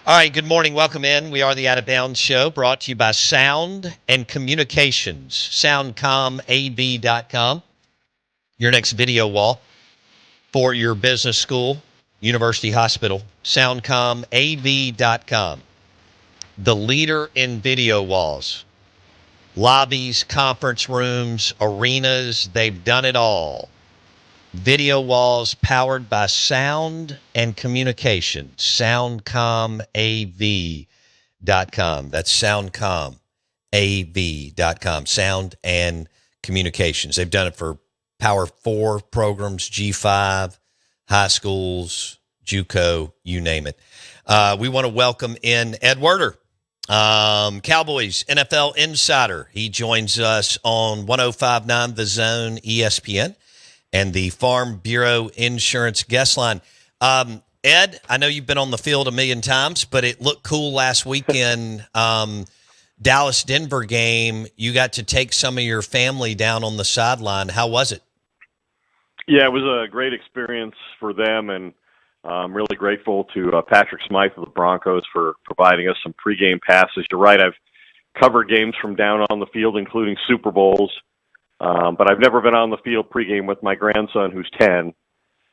All right, good morning. Welcome in. We are the Out of Bounds Show, brought to you by Sound and Communications. SoundcomAV.com, your next video wall for your business school, university, hospital. SoundcomAV.com, the leader in video walls, lobbies, conference rooms, arenas. They've done it all. Video walls powered by Sound and Communications. SoundcomAV.com. That's SoundcomAV.com. Sound and Communications. They've done it for Power 4 programs, G5, high schools, JUCO, you name it. We want to welcome in Ed Werder, Cowboys NFL insider. He joins us on 105.9 The Zone ESPN and the Farm Bureau Insurance guest line. Ed, I know you've been on the field a million times, but it looked cool last weekend. Dallas-Denver game, you got to take some of your family down on the sideline. How was it? Yeah, it was a great experience for them, and I'm really grateful to Patrick Smythe of the Broncos for providing us some pregame passes. You're right, I've covered games from down on the field, including Super Bowls. But I've never been on the field pregame with my grandson, who's 10,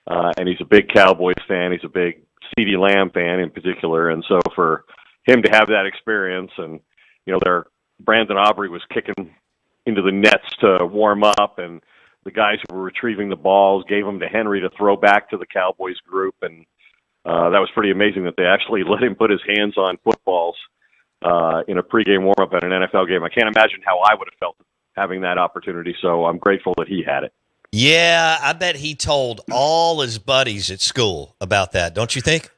and he's a big Cowboys fan. He's a big CeeDee Lamb fan in particular, and so for him to have that experience, and Brandon Aubrey was kicking into the nets to warm up, and the guys who were retrieving the balls gave them to Henry to throw back to the Cowboys group, and that was pretty amazing that they actually let him put his hands on footballs in a pregame warm-up at an NFL game. I can't imagine how I would have felt having that opportunity, so I'm grateful that he had it. Yeah, I bet he told all his buddies at school about that, don't you think?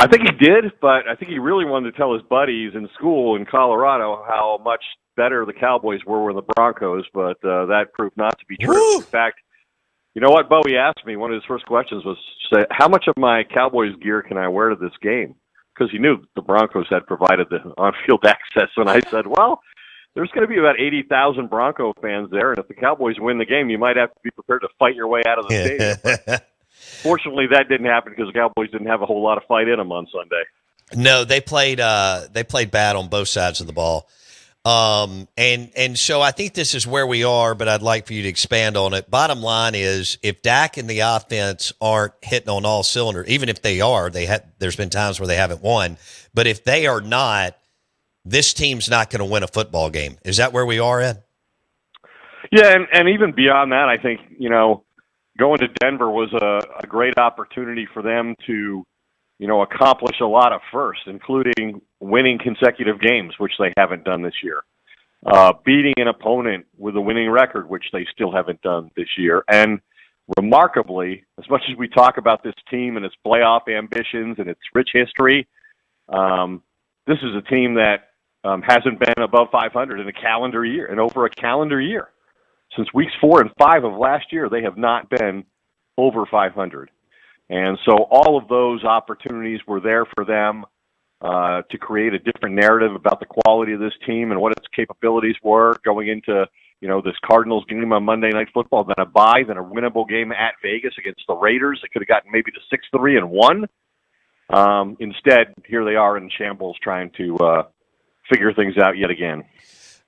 I think he did, but I think he really wanted to tell his buddies in school in Colorado how much better the Cowboys were than the Broncos, but that proved not to be true. Woo! In fact, you know what, Bo, he asked me, one of his first questions was, say, how much of my Cowboys gear can I wear to this game? Because he knew the Broncos had provided the on-field access, and I said, well, there's going to be about 80,000 Bronco fans there, and if the Cowboys win the game, you might have to be prepared to fight your way out of the stadium. Fortunately, that didn't happen because the Cowboys didn't have a whole lot of fight in them on Sunday. No, they played bad on both sides of the ball. And so I think this is where we are, but I'd like for you to expand on it. Bottom line is, if Dak and the offense aren't hitting on all cylinders, even if they are, there's been times where they haven't won, but if they are not, this team's not going to win a football game. Is that where we are, Ed? Yeah, and even beyond that, I think, going to Denver was a great opportunity for them to, accomplish a lot of firsts, including winning consecutive games, which they haven't done this year. Beating an opponent with a winning record, which they still haven't done this year. And remarkably, as much as we talk about this team and its playoff ambitions and its rich history, this is a team that hasn't been above 500 in over a calendar year. Since weeks 4 and 5 of last year, they have not been over 500. And so all of those opportunities were there for them to create a different narrative about the quality of this team and what its capabilities were going into, this Cardinals game on Monday Night Football, then a bye, then a winnable game at Vegas against the Raiders. They could have gotten maybe to 6-3 and won. Instead, here they are in shambles trying to figure things out yet again.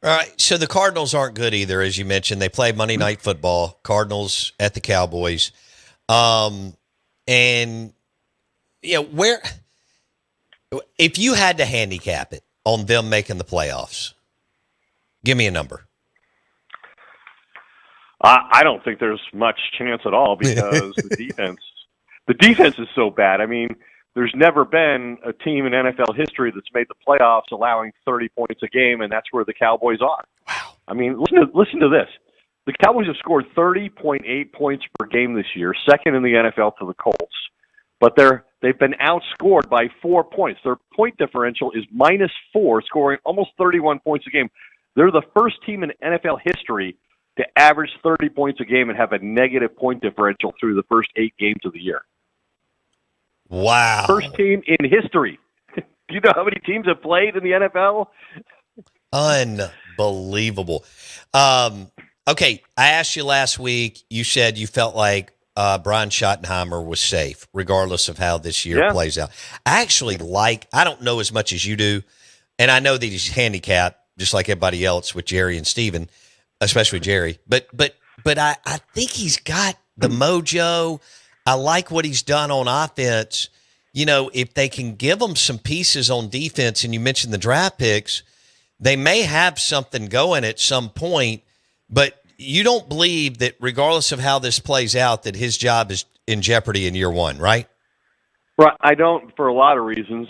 All right, so the Cardinals aren't good either, as you mentioned. They play Monday Night Football, Cardinals at the Cowboys. And, where – if you had to handicap it on them making the playoffs, give me a number. I don't think there's much chance at all because the defense is so bad. I mean, there's never been a team in NFL history that's made the playoffs allowing 30 points a game, and that's where the Cowboys are. Wow. I mean, listen to this. The Cowboys have scored 30.8 points per game this year, second in the NFL to the Colts. But they've been outscored by 4 points. Their point differential is -4, scoring almost 31 points a game. They're the first team in NFL history to average 30 points a game and have a negative point differential through the first 8 games of the year. Wow. First team in history. Do you know how many teams have played in the NFL? Unbelievable. Okay, I asked you last week, you said you felt like Brian Schottenheimer was safe, regardless of how this year plays out. I don't know as much as you do, and I know that he's handicapped, just like everybody else with Jerry and Steven, especially Jerry. But I think he's got the mojo. I like what he's done on offense. If they can give him some pieces on defense, and you mentioned the draft picks, they may have something going at some point, but you don't believe that regardless of how this plays out, that his job is in jeopardy in year one, right? Right. I don't, for a lot of reasons.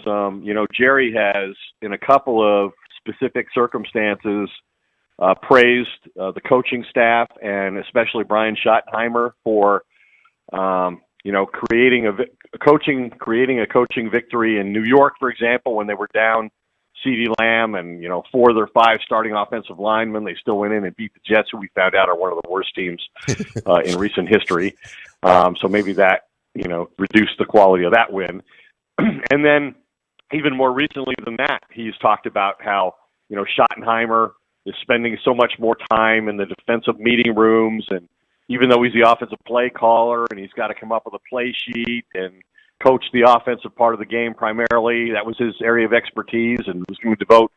Jerry has, in a couple of specific circumstances, praised the coaching staff and especially Brian Schottenheimer for, creating a coaching victory in New York, for example, when they were down CeeDee Lamb and, 4 of their 5 starting offensive linemen. They still went in and beat the Jets, who we found out are one of the worst teams in recent history. So maybe that, reduced the quality of that win. And then even more recently than that, he's talked about how, Schottenheimer is spending so much more time in the defensive meeting rooms. And even though he's the offensive play caller and he's got to come up with a play sheet and coach the offensive part of the game primarily, that was his area of expertise, and was going to devote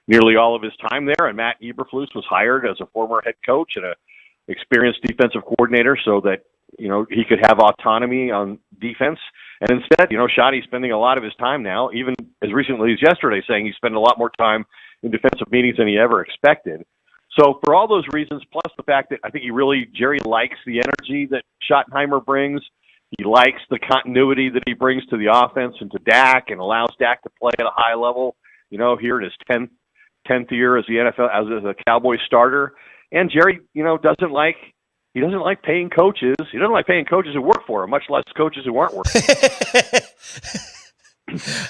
nearly all of his time there. And Matt Eberflus was hired as a former head coach and a experienced defensive coordinator so that, he could have autonomy on defense. And instead, Schotty's spending a lot of his time now, even as recently as yesterday, saying he's spending a lot more time in defensive meetings than he ever expected. So for all those reasons, plus the fact that I think Jerry likes the energy that Schottenheimer brings. He likes the continuity that he brings to the offense and to Dak, and allows Dak to play at a high level, here in his 10th year as the NFL, as a Cowboys starter. And Jerry, doesn't like paying coaches. He doesn't like paying coaches who work for him, much less coaches who aren't working.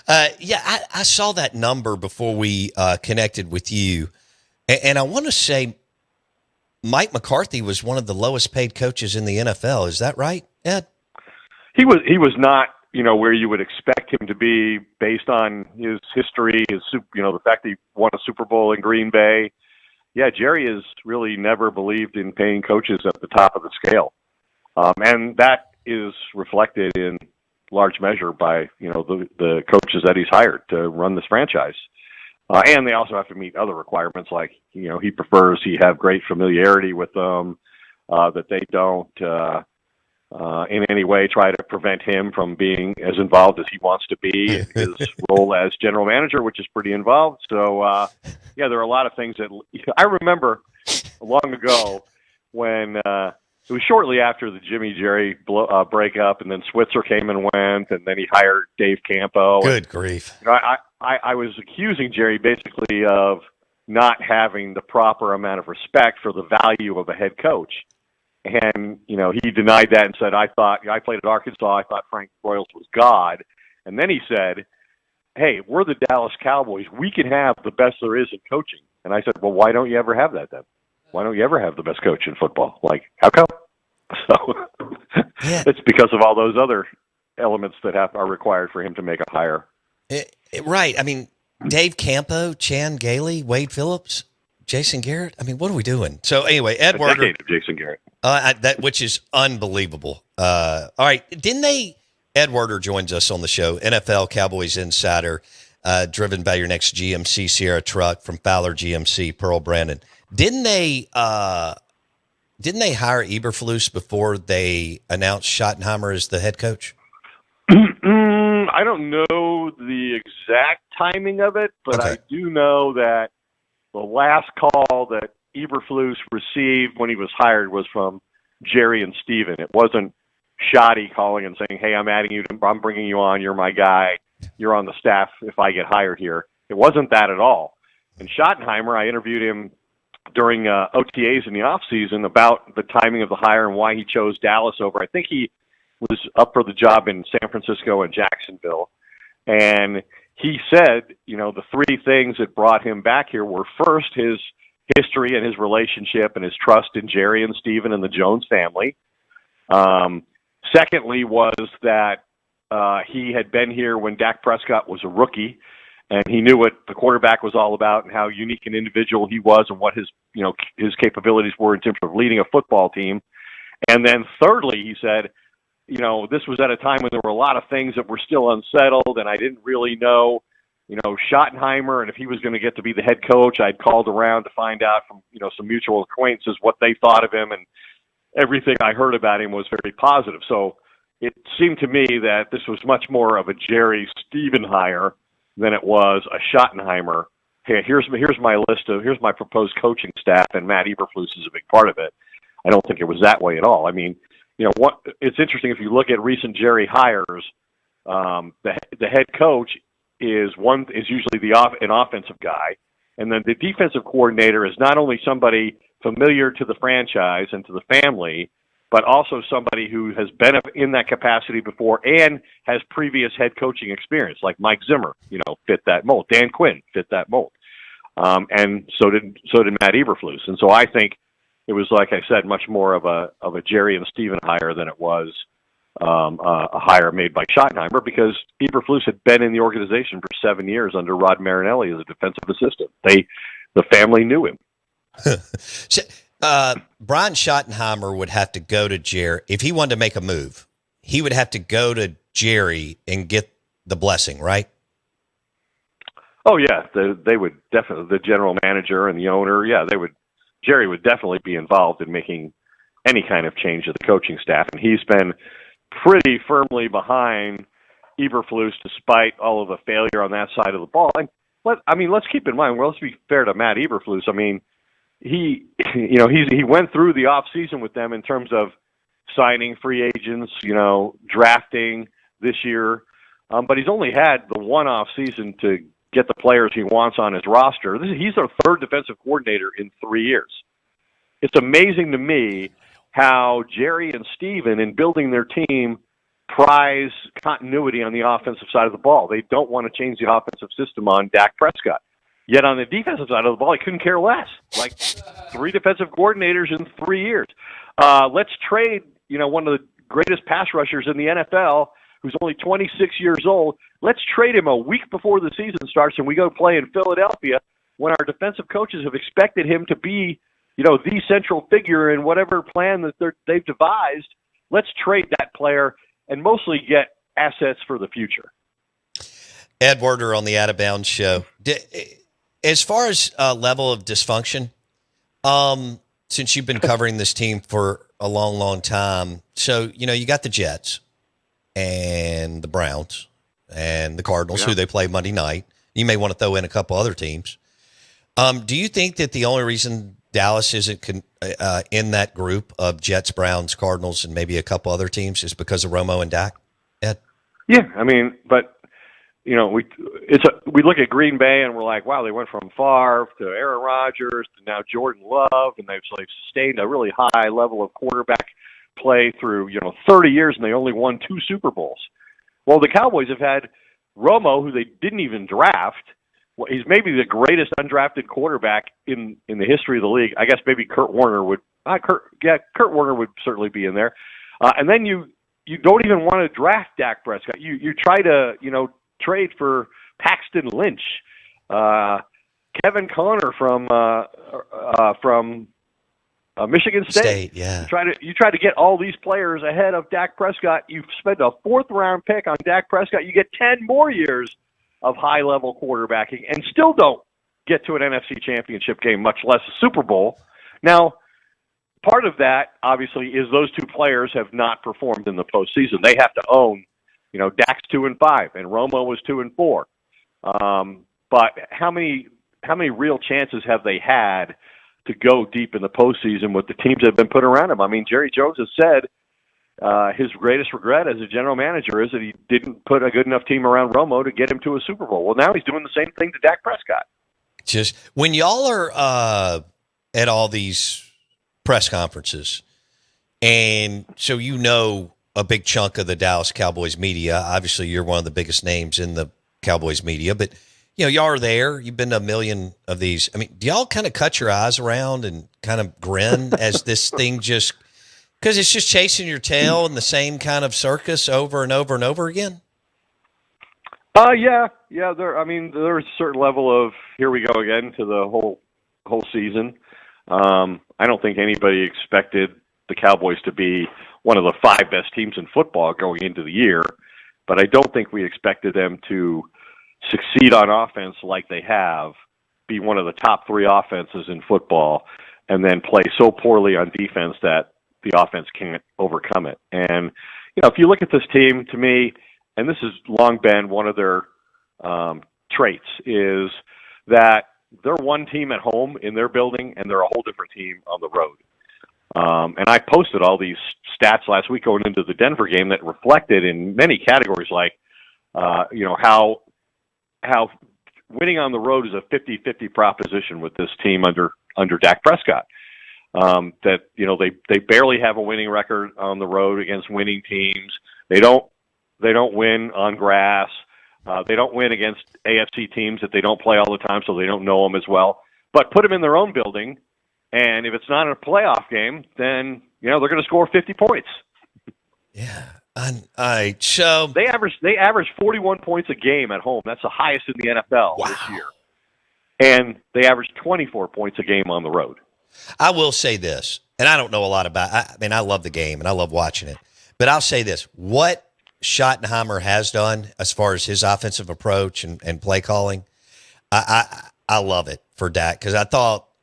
I saw that number before we connected with you, and I want to say Mike McCarthy was one of the lowest paid coaches in the NFL. Is that right, Ed? He was not, where you would expect him to be based on his history, the fact that he won a Super Bowl in Green Bay. Yeah, Jerry has really never believed in paying coaches at the top of the scale. And that is reflected in large measure by, the coaches that he's hired to run this franchise. And they also have to meet other requirements, like, he prefers he have great familiarity with them, that they don't in any way try to prevent him from being as involved as he wants to be in his role as general manager, which is pretty involved. So, there are a lot of things that I remember long ago when it was shortly after the Jimmy Jerry breakup, and then Switzer came and went, and then he hired Dave Campo. Good grief. I was accusing Jerry basically of not having the proper amount of respect for the value of a head coach. And, he denied that and said, I played at Arkansas, I thought Frank Broyles was God. And then he said, hey, we're the Dallas Cowboys. We can have the best there is in coaching. And I said, well, why don't you ever have that then? Why don't you ever have the best coach in football? Like, how come? So it's because of all those other elements that are required for him to make a hire. Right. I mean, Dave Campo, Chan Gailey, Wade Phillips, Jason Garrett. I mean, what are we doing? So anyway, Ed Werder. A decade of Jason Garrett. Which is unbelievable. All right. Ed Werder joins us on the show, NFL Cowboys insider, driven by your next GMC Sierra truck from Fowler GMC, Pearl Brandon. Didn't they hire Eberflus before they announced Schottenheimer as the head coach? I don't know the exact timing of it, but okay. I do know that the last call that Eberflus received when he was hired was from Jerry and Steven. It wasn't Schotty calling and saying, hey, I'm bringing you on, you're my guy, you're on the staff if I get hired here. It wasn't that at all. And Schottenheimer, I interviewed him during OTAs in the offseason about the timing of the hire and why he chose Dallas over. I think he was up for the job in San Francisco and Jacksonville. And he said, the 3 things that brought him back here were, first, his history and his relationship and his trust in Jerry and Steven and the Jones family. Secondly was that he had been here when Dak Prescott was a rookie, and he knew what the quarterback was all about and how unique an individual he was and what his capabilities were in terms of leading a football team. And then thirdly, he said, this was at a time when there were a lot of things that were still unsettled, and I didn't really know, Schottenheimer, and if he was going to get to be the head coach. I'd called around to find out from, some mutual acquaintances what they thought of him, and everything I heard about him was very positive. So it seemed to me that this was much more of a Jerry Stephen hire than it was a Schottenheimer. Hey, here's my proposed coaching staff, and Matt Eberflus is a big part of it. I don't think it was that way at all. I mean, it's interesting if you look at recent Jerry hires. The head coach is usually an offensive guy, and then the defensive coordinator is not only somebody familiar to the franchise and to the family, but also somebody who has been in that capacity before and has previous head coaching experience, like Mike Zimmer, fit that mold. Dan Quinn fit that mold, and so did Matt Eberflus. And so I think it was, like I said, much more of a Jerry and Stephen hire than it was a hire made by Schottenheimer, because Eberflus had been in the organization for 7 years under Rod Marinelli as a defensive assistant. The family knew him. Brian Schottenheimer would have to go to Jerry if he wanted to make a move. He would have to go to Jerry and get the blessing, right? Oh yeah, they would definitely, the general manager and the owner. Yeah, Jerry would definitely be involved in making any kind of change to the coaching staff, and he's been pretty firmly behind Eberflus despite all of the failure on that side of the ball. And let's keep in mind, let's be fair to Matt Eberflus. I mean, he went through the off season with them in terms of signing free agents, drafting this year, but he's only had the one off season to get the players he wants on his roster. He's our third defensive coordinator in 3 years. It's amazing to me how Jerry and Steven, in building their team, prize continuity on the offensive side of the ball. They don't want to change the offensive system on Dak Prescott. Yet on the defensive side of the ball, he couldn't care less. Like 3 defensive coordinators in 3 years. Let's trade, one of the greatest pass rushers in the NFL, who's only 26 years old. Let's trade him a week before the season starts and we go play in Philadelphia when our defensive coaches have expected him to be, the central figure in whatever plan that they've devised. Let's trade that player and mostly get assets for the future. Ed Werder on the Out of Bounds show. As far as level of dysfunction, since you've been covering this team for a long, long time, so, you got the Jets and the Browns and the Cardinals, who they play Monday night. You may want to throw in a couple other teams. Do you think that the only reason Dallas isn't in that group of Jets, Browns, Cardinals, and maybe a couple other teams is because of Romo and Dak, Ed? Yeah, but we look at Green Bay and we're like, wow, they went from Favre to Aaron Rodgers to now Jordan Love, and they've sustained a really high level of quarterback play through 30 years, and they only won 2 Super Bowls. Well, the Cowboys have had Romo, who they didn't even draft. Well, he's maybe the greatest undrafted quarterback in the history of the league. I guess maybe Kurt Warner would. Kurt Warner would certainly be in there. And then you don't even want to draft Dak Prescott. You try to trade for Paxton Lynch, Kevin Connor from Michigan State. Yeah. You try to get all these players ahead of Dak Prescott. You spend a 4th round pick on Dak Prescott. You get 10 more years of high-level quarterbacking and still don't get to an NFC championship game, much less a Super Bowl. Now, part of that, obviously, is those 2 players have not performed in the postseason. They have to own, Dak's 2-5, and Romo was 2-4. But how many real chances have they had to go deep in the postseason with the teams that have been put around him? Jerry Jones has said his greatest regret as a general manager is that he didn't put a good enough team around Romo to get him to a Super Bowl. Well, now he's doing the same thing to Dak Prescott. Just when y'all are at all these press conferences, and so a big chunk of the Dallas Cowboys media, obviously you're one of the biggest names in the Cowboys media, but y'all are there. You've been to a million of these. Do y'all kind of cut your eyes around and kind of grin as this thing just – because it's just chasing your tail in the same kind of circus over and over and over again? Yeah. There's a certain level of here we go again to the whole season. I don't think anybody expected the Cowboys to be one of the 5 best teams in football going into the year, but I don't think we expected them to succeed on offense like they have, be one of the top 3 offenses in football, and then play so poorly on defense that the offense can't overcome it. And, if you look at this team, to me, and this has long been one of their traits, is that they're one team at home in their building, and they're a whole different team on the road. And I posted all these stats last week going into the Denver game that reflected in many categories, like, how winning on the road is a 50-50 proposition with this team under Dak Prescott. That they barely have a winning record on the road against winning teams. They don't win on grass. They don't win against AFC teams that they don't play all the time, so they don't know them as well. But put them in their own building, and if it's not a playoff game, then they're going to score 50 points. Yeah, so they average 41 points a game at home. That's the highest in the NFL this year, and they average 24 points a game on the road. I will say this, and I don't know a lot about. I love the game and I love watching it, but I'll say this: what Schottenheimer has done as far as his offensive approach and play calling, I love it for Dak, because I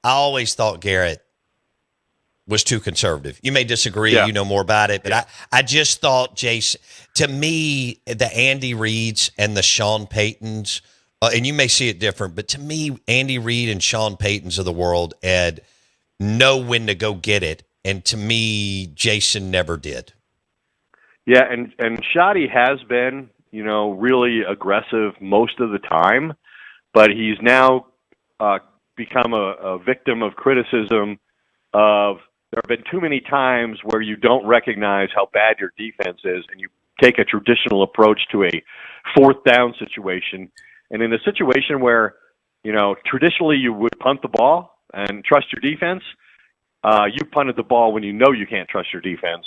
always thought Garrett was too conservative. You may disagree, you know more about it, but I just thought Jason, to me, the Andy Reids and the Sean Paytons, and you may see it different, but to me, Andy Reid and Sean Paytons of the world had know when to go get it, and to me, Jason never did. Yeah, and Shoddy has been, really aggressive most of the time, but he's now become a victim of criticism of there have been too many times where you don't recognize how bad your defense is, and you take a traditional approach to a 4th down situation. And in a situation where, traditionally you would punt the ball and trust your defense, you punted the ball when you know you can't trust your defense.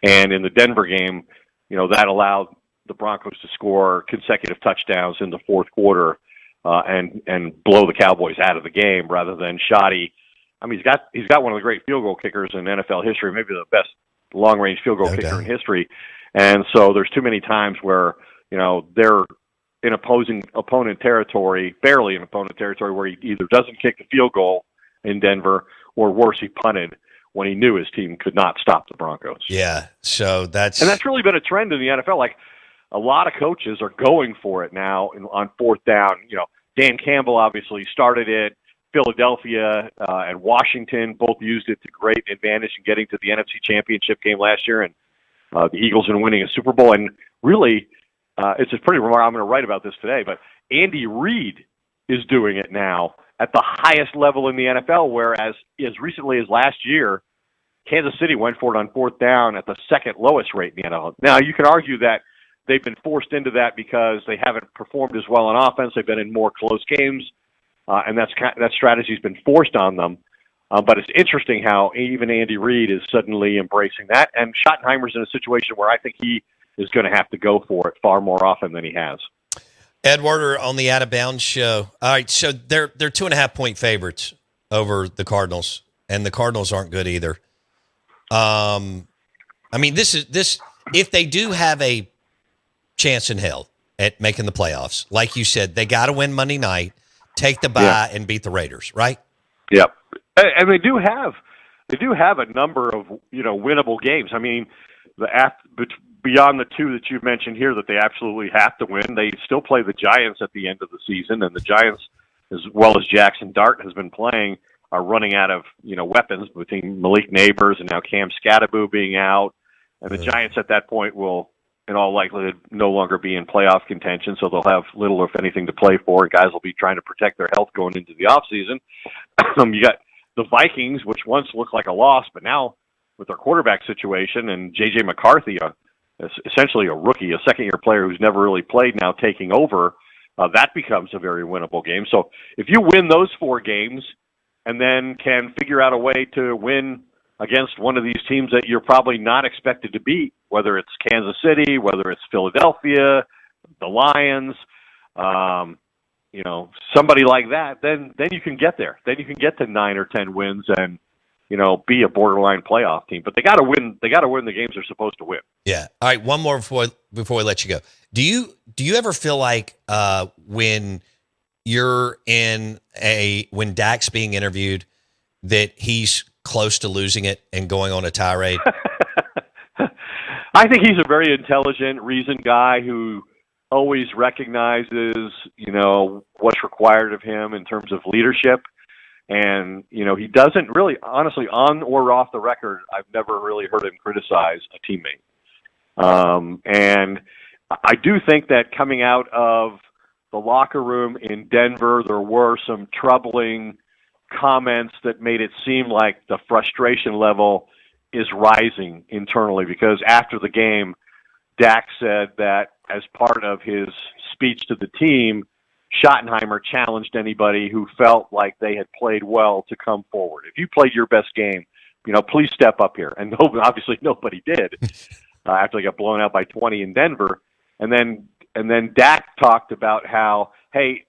And in the Denver game, that allowed the Broncos to score consecutive touchdowns in the 4th quarter and blow the Cowboys out of the game rather than Shoddy. I mean, he's got one of the great field goal kickers in NFL history, maybe the best long-range field goal kicker in history. And so there's too many times where, they're in opponent territory, barely in opponent territory, where he either doesn't kick the field goal in Denver or worse, he punted when he knew his team could not stop the Broncos. Yeah, so that's really been a trend in the NFL. Like, a lot of coaches are going for it now on 4th down. Dan Campbell obviously started it. Philadelphia and Washington both used it to great advantage in getting to the NFC Championship game last year, and the Eagles in winning a Super Bowl. And really, it's a pretty remarkable. I'm going to write about this today, but Andy Reid is doing it now at the highest level in the NFL, whereas as recently as last year, Kansas City went for it on 4th down at the 2nd lowest rate in the NFL. Now, you can argue that they've been forced into that because they haven't performed as well on offense. They've been in more close games, and that strategy's been forced on them. But it's interesting how even Andy Reid is suddenly embracing that, and Schottenheimer's in a situation where I think he is going to have to go for it far more often than he has. Ed Werder on the Out of Bounds show. All right, so they're 2.5-point favorites over the Cardinals, and the Cardinals aren't good either. This. If they do have a chance in hell at making the playoffs, like you said, they got to win Monday night, take the bye, and beat the Raiders, right? Yep, and they do have a number of winnable games. I mean, beyond the 2 that you've mentioned here that they absolutely have to win, they still play the Giants at the end of the season, and the Giants, as well as Jackson Dart has been playing, are running out of weapons between Malik Neighbors and now Cam Scatteraboo being out, and the Giants at that point will, in all likelihood, no longer be in playoff contention, so they'll have little, if anything, to play for, and guys will be trying to protect their health going into the offseason. You got the Vikings, which once looked like a loss, but now with their quarterback situation and J.J. McCarthy, essentially a rookie, a second-year player who's never really played, now taking over, that becomes a very winnable game. So if you win those 4 games and then can figure out a way to win against one of these teams that you're probably not expected to beat, whether it's Kansas City, whether it's Philadelphia, the Lions, somebody like that, then you can get there. Then you can get to 9 or 10 wins and be a borderline playoff team. But they got to win. They got to win the games they're supposed to win. Yeah. All right. One more before we let you go. Do you ever feel like when you're when Dak's being interviewed that he's close to losing it and going on a tirade? I think he's a very intelligent, reasoned guy who always recognizes, what's required of him in terms of leadership. And, he doesn't really, honestly, on or off the record, I've never really heard him criticize a teammate. And I do think that coming out of the locker room in Denver, there were some troubling comments that made it seem like the frustration level is rising internally, because after the game, Dak said that as part of his speech to the team, Schottenheimer challenged anybody who felt like they had played well to come forward. If you played your best game, please step up here. And obviously nobody did after they got blown out by 20 in Denver. And then Dak talked about how, hey,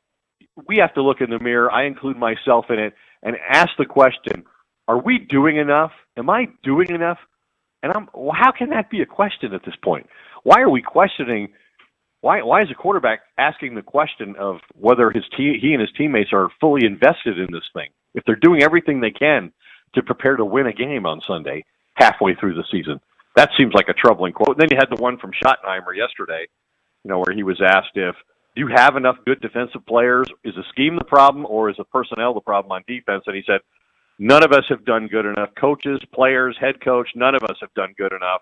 we have to look in the mirror, I include myself in it, and ask the question, are we doing enough? Am I doing enough? And how can that be a question at this point? Why are we questioning? Why is a quarterback asking the question of whether he and his teammates are fully invested in this thing? If they're doing everything they can to prepare to win a game on Sunday, halfway through the season, that seems like a troubling quote. And then you had the one from Schottenheimer yesterday, where he was asked if, do you have enough good defensive players? Is the scheme the problem, or is the personnel the problem on defense? And he said, none of us have done good enough. Coaches, players, head coach, none of us have done good enough.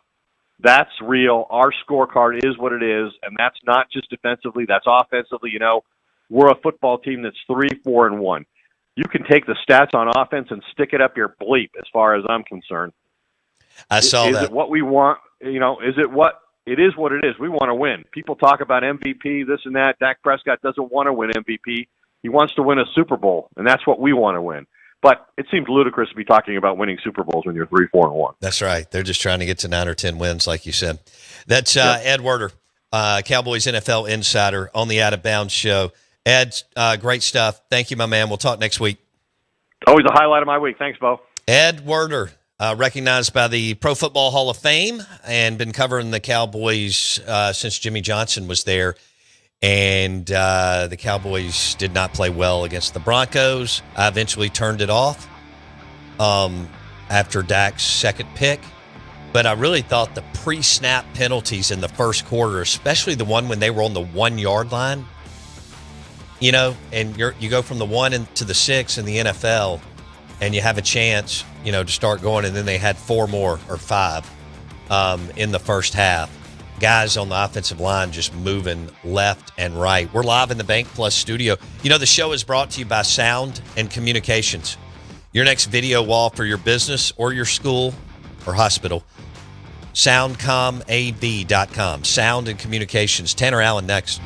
That's real. Our scorecard is what it is, and that's not just defensively, that's offensively. We're a football team that's 3-4-1. You can take the stats on offense and stick it up your bleep as far as I'm concerned. I saw that. Is it what we want? Is it what it is what it is? We want to win. People talk about MVP, this and that. Dak Prescott doesn't want to win MVP. He wants to win a Super Bowl, and that's what we want to win. But it seems ludicrous to be talking about winning Super Bowls when you're 3-4-1. That's right. They're just trying to get to 9 or 10 wins, like you said. That's Ed Werder, Cowboys NFL insider on the Out of Bounds show. Ed, great stuff. Thank you, my man. We'll talk next week. Always a highlight of my week. Thanks, Bo. Ed Werder, recognized by the Pro Football Hall of Fame and been covering the Cowboys since Jimmy Johnson was there. And the Cowboys did not play well against the Broncos. I eventually turned it off after Dak's second pick. But I really thought the pre-snap penalties in the first quarter, especially the one when they were on the 1 yard line, and you go from the 1 to the 6 in the NFL, and you have a chance, to start going, and then they had 4 more or 5 in the first half. Guys on the offensive line just moving left and right. We're live in the Bank Plus studio. The show is brought to you by Sound and Communications. Your next video wall for your business or your school or hospital. SoundComAV.com. Sound and Communications. Tanner Allen next.